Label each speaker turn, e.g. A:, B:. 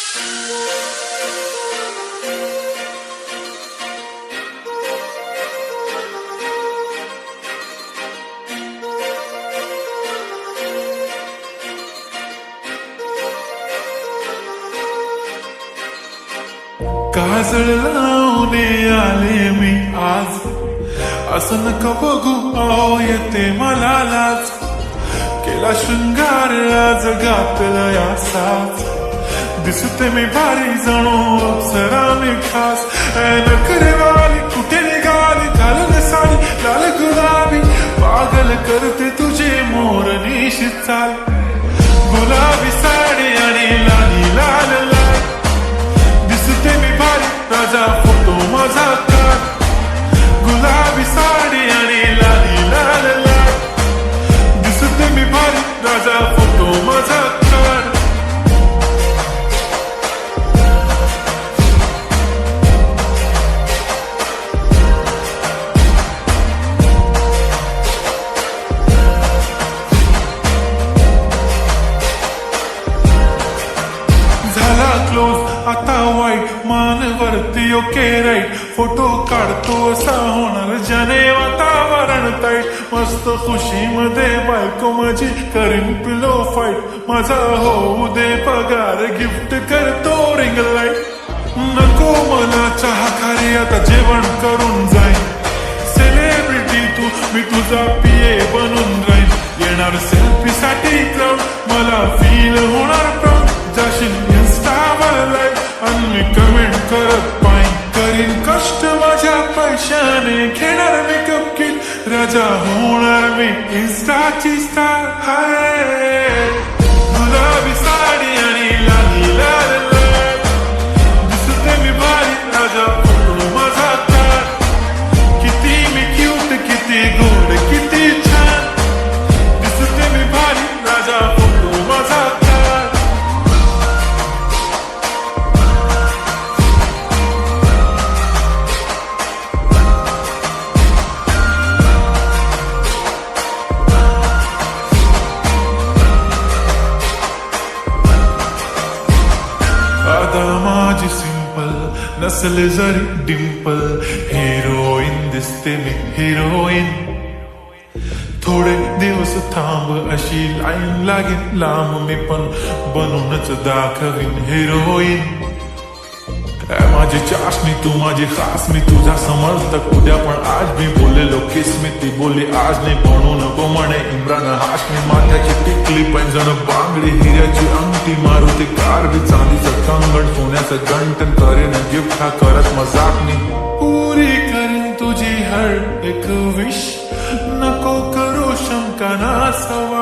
A: काजळ लावून आले मी आज, असं नका बघू आओ येते मला लाज. केला शृंगार आज घातला यासाच, दिसते मी भारी जणू अप्सरा मी खास. नखरेवाली कुठे निघाली घालून साडी लाल गुलाबी, पागल करते तुझे मोर निशी चाल. गुलाबी साडी आणि लाली लाल लाल, दिसते मी भारी राजा फोटो माझा काढ. गुलाबी साडी आणि लाली लाल लाल, दिसते मी भारी राजा फोटो माझा काढ. झाला क्लोज आता वाईट, मान वरती ओके राईट. फोटो काढतो असा होणार ज्याने वातावरण ताईट. मस्त खुशी मध्ये बायको माझी करीन पिलो फाईट. माझा होऊ दे पगार गिफ्ट करतो रिंग लाईट. नको मला चहा खारी आता जेवण करून जाईन. सेलिब्रिटी तू मी तुझा पिये बनून राहीन. येणार सेल्फी साठी क्राऊड मला फील होणार प्राऊड. जाशील इन्स्टावर लाईव्ह आणि मी कमेंट करत पाईन. करीन कष्ट माझ्या पैशाने घेणार मेकअप किट. राजा होणार मी इन्स्टाची स्टार. हाय गुलाबी साडी आणि लाली लाल लाल, दिसते मी भारी राजा फोटो माझा काढ. किती मी क्यूट किती गोड किती छान, दिसते मी भारी राजा फोटो माझा काढ. माझी सिंपल नसले जरी डिंपल, हिरोईन दिसते मी हिरोईन. थोडे दिवस थांब अशी लाईन लागेल लांब, मी पण बनूनच दाखवीन हिरोईन. माझी चाशनी तू माझी खास, मी तुझा समर्थक उद्या पण आज मी बोललेलो किस मी. ती बोलली आज नाही बनू नको म्हणे इम्रान हाशमी. माथ्याची टिकली पैंजण बांगडी हिऱ्याची अंगठी, मारुती कार बी चांदीचं कंगण, सोन्याचं गंटन. करेन गिफ्ट हा करत मजाक मी. पुरी करेन तुझी हर एक विश, नको करू शंका ना सवा.